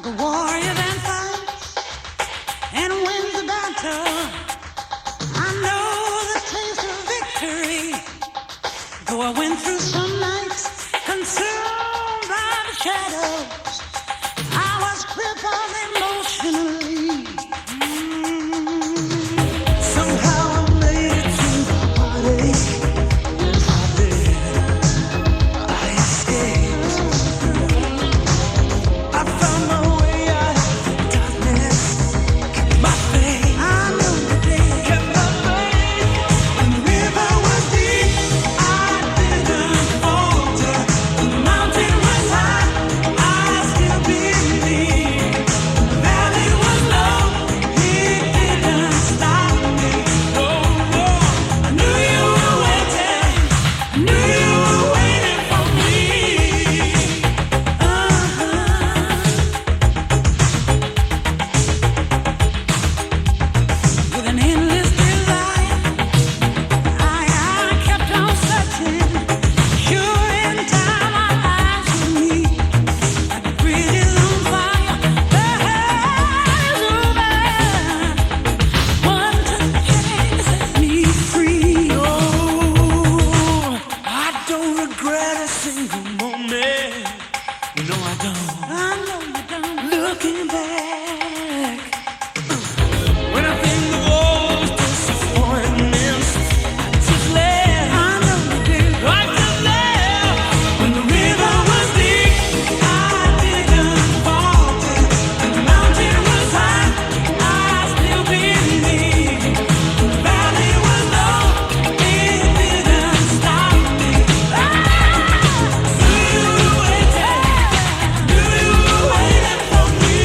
The warrior then fights and wins the battle. I know the taste of victory. Though I went through some nights consumed by the shadows, I was crippled emotionally. Somehow I made it through the heartache. Yes, I did. I escaped. I found my way out of darkness. Kept my faith. I know you did. Kept my faith. When the river was deep, I didn't falter. When the mountain was high, I still believed. The valley was low, it didn't stop me. Oh, oh. I knew you were waiting. I knew you were waiting for me. With an endless desire, I kept on searching. Sure, in time our lives would meet. Like the bridge is on fire, the hell is over. One touch and set me free. Oh, I don't regret a single moment. No, I don't. I know you don't. Looking back. When I think of all those disappointments, I just laugh. I know you do. I just laugh. When the river was deep, I didn't falter. When the mountain was high, I still believed. When the valley was low, it didn't stop me. Knew you were waiting. Knew you were waiting for me.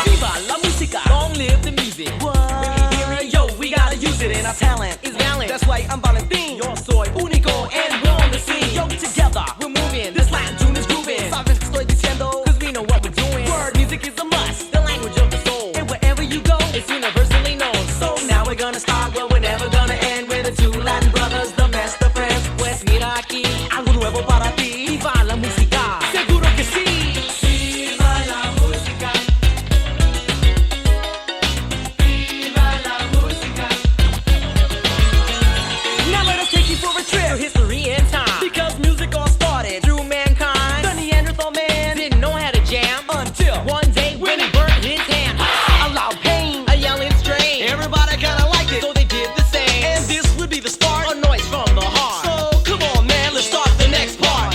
Viva la música, long live the music. What? When we hear it, yo, we gotta use it, and our talent is valid. That's why I'm Valentin. Yo soy único and we're on the scene. Yo, together we're moving. This Latin tune is grooving. Sabes que estoy diciendo? 'Cause we know what we're doing. Word music is a must, the language of the soul. And wherever you go, it's universally known. So now we're gonna start where we're never gonna end. We're the two Latin brothers, the best of friends. Pues mira aquí, algo nuevo para ti. Viva la música, seguro que sí. Viva la música. Now let us take you for a trip through history and time. Because music all started through mankind. The Neanderthal man didn't know how to jam until one day when he burned his hand. A loud pain, a yelling strain. Everybody kinda liked it, so they did the same. And this would be the start, a noise from the heart. So come on, man, let's start the next part.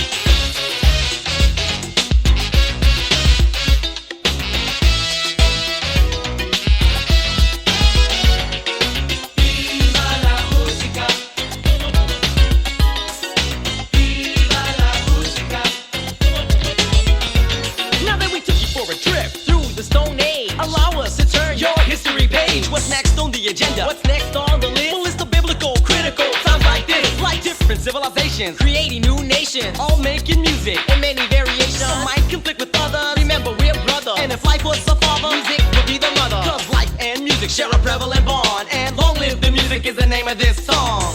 Now that we took you for a trip through the Stone Age, allow us to turn your history page. What's next on the agenda? What's next on the list? Well, it's the biblical, critical times like this. Like different civilizations, creating new nations, all making music in many variations. Some might conflict with others. Remember, we're brothers. And if life was a father, music would be the mother. 'Cause life and music share a prevalent bond. And long live the music is the name of this song.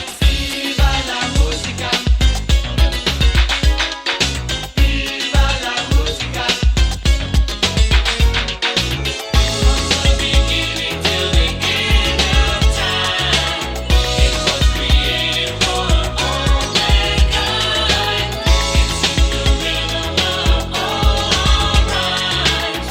Viva la música. Viva la música. From the beginning till the end of time, it was created for all mankind. It's in the rhythm of all our rhymes.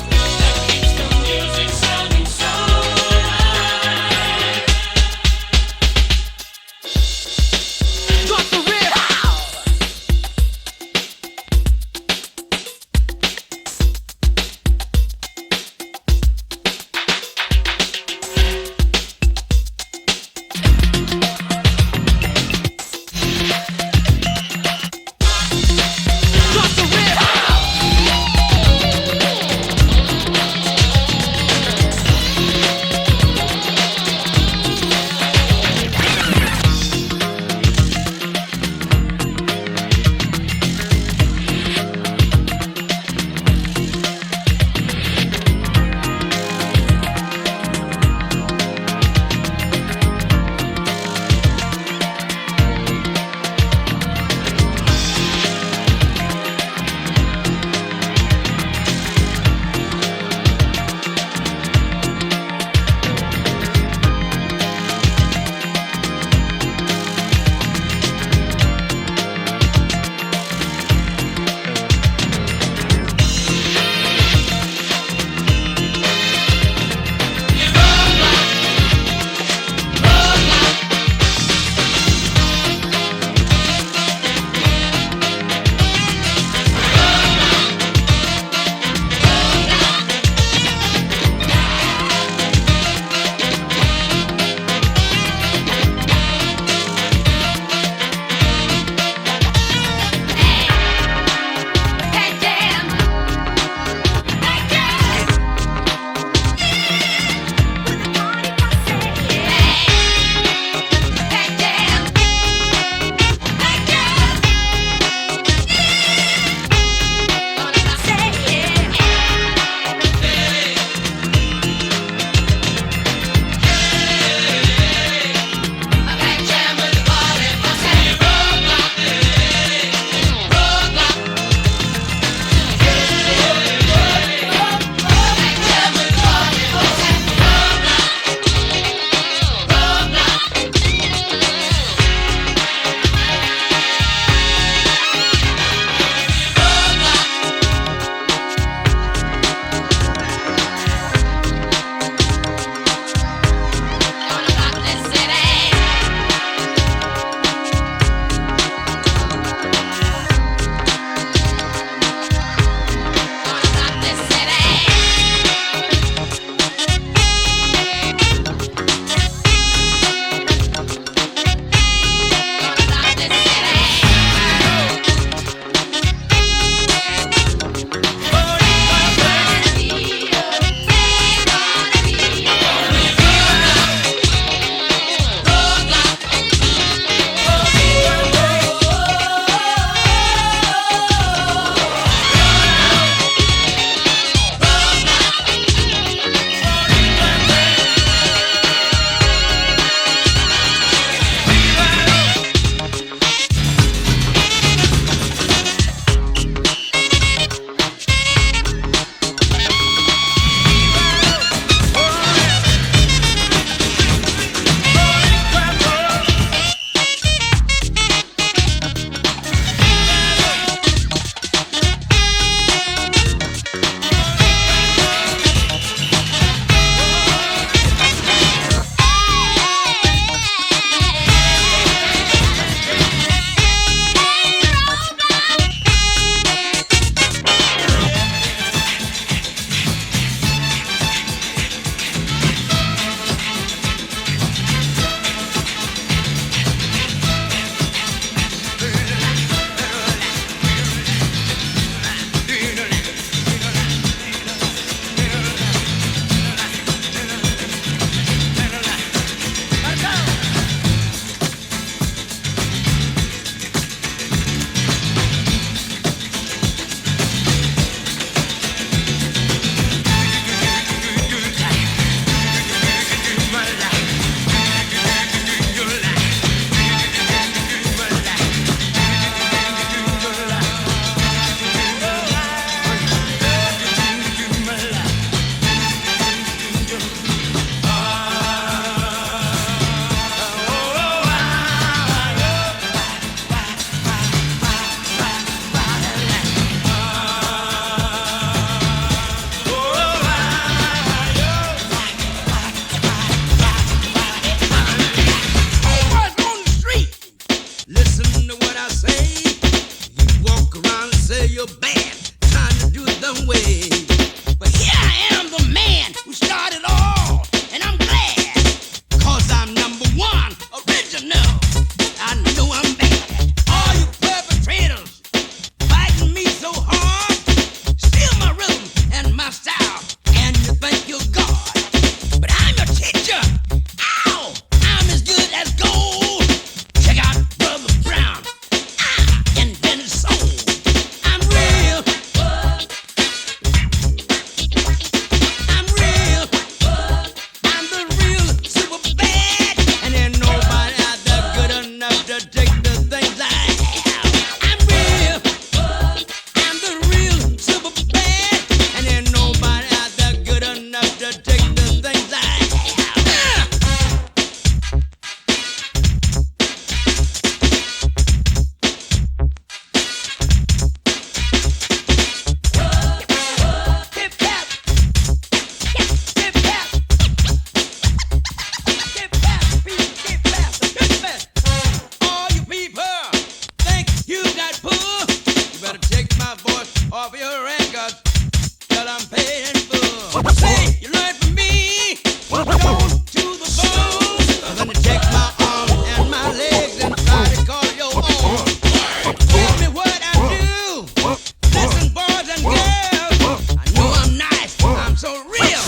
so real.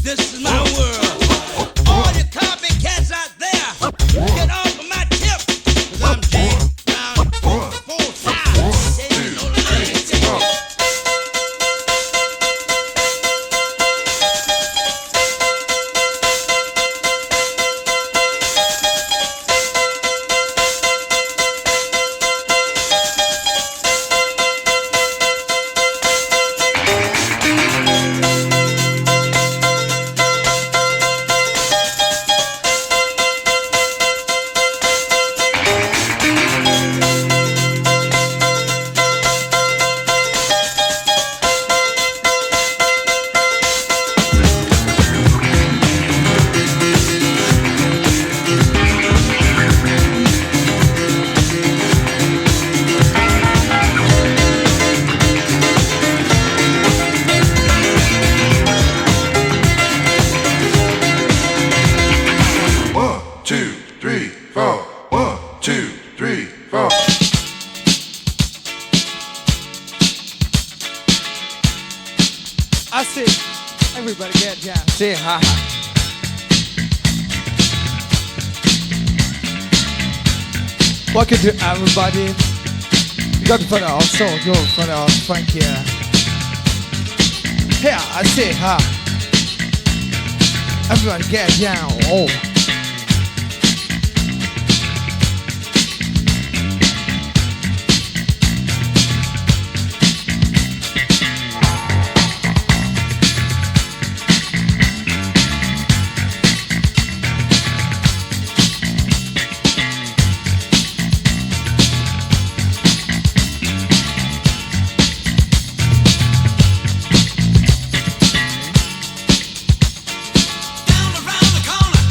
This is my world. All you copycats out there, get off of my tip. 'Cause I'm James Brown, full time. Say you know the name. I see. Everybody get down. Say hi. Welcome to everybody. You got to put our song, go for our funk here. Here, I say hi. Everybody get down. Oh. Down around the corner.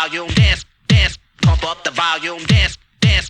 volume, dance, dance, pump up the volume, dance, dance.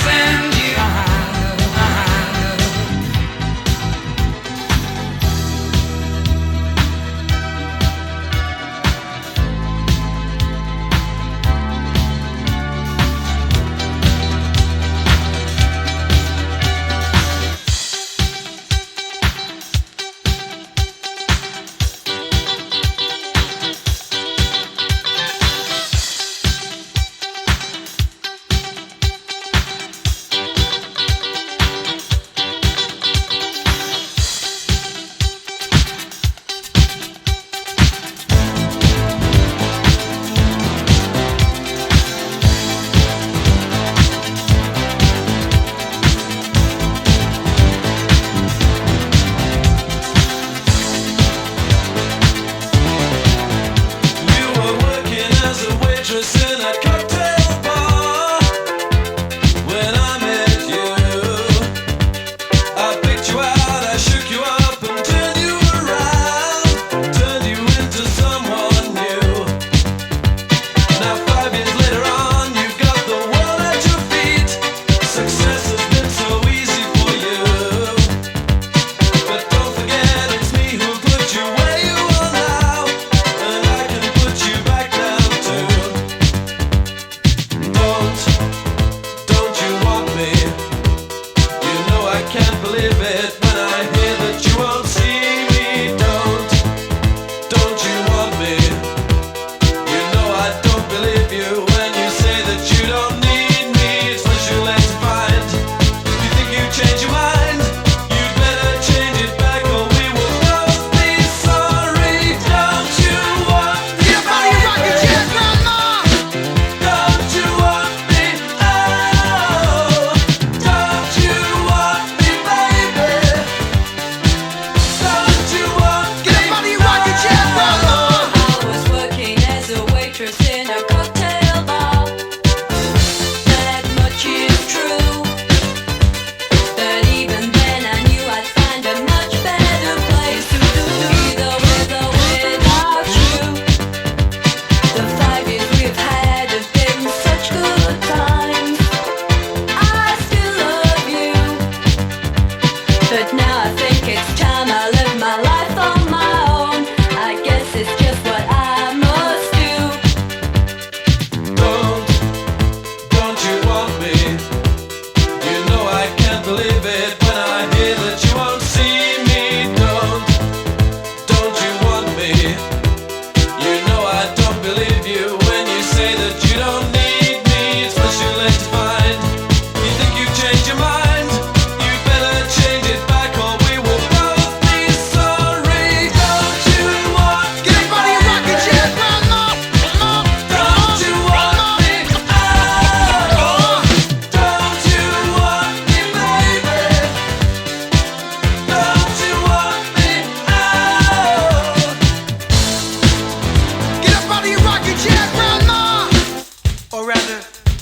send you.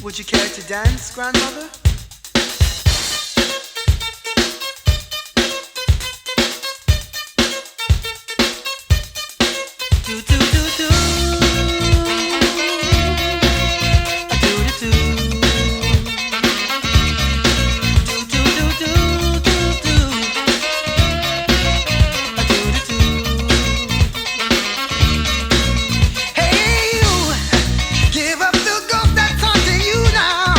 Would you care to dance, grandmother? Do do do do. Do do do. Do do do do do do. Do do do. Hey you, give up the ghost that's haunting you now.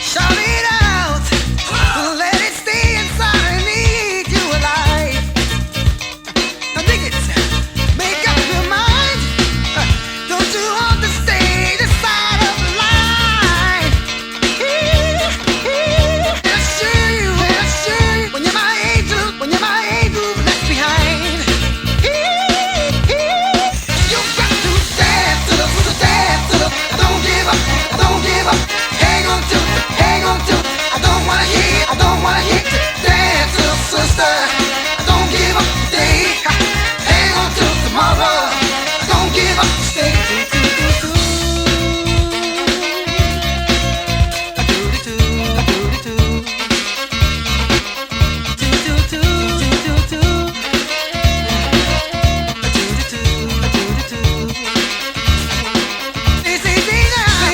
Shout it out, let it stay inside and eat you alive. Now dig it, make up your mind. Don't you understand the side of life? It's true, when you're my angel, left behind. You got to dance to the, I don't give up, hang on to, I don't wanna hear, dance to the sister, I don't give up today, hang on to tomorrow, I don't give up, stay. It's easy now,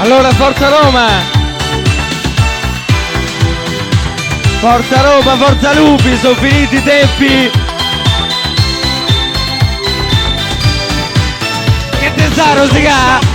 Allora, Forza Roma! Forza Roma, Forza Lupi, sono finiti i tempi! Che tesoro si ha?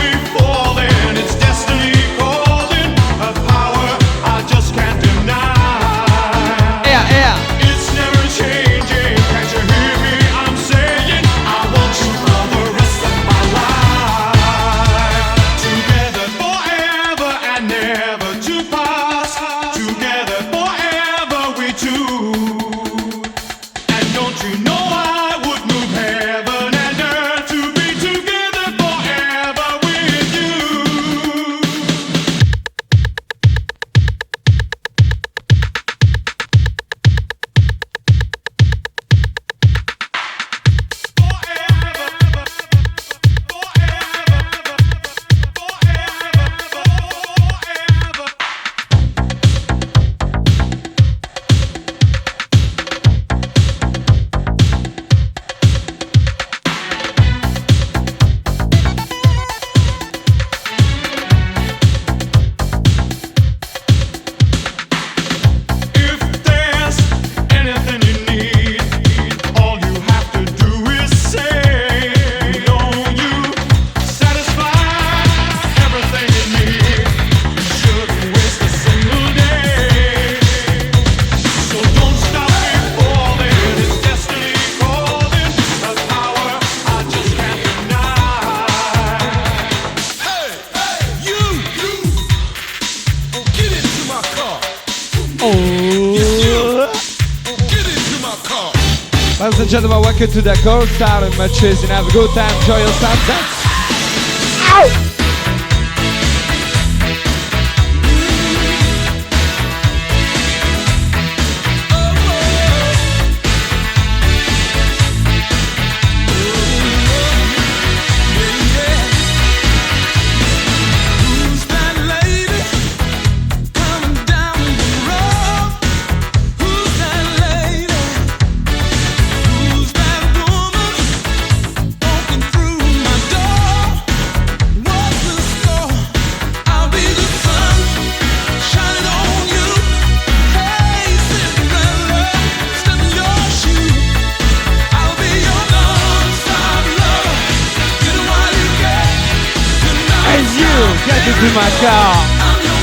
Ladies and gentlemen, welcome to the Gold Star and matches and have a good time, enjoy your sunset. Ow! Get into my car.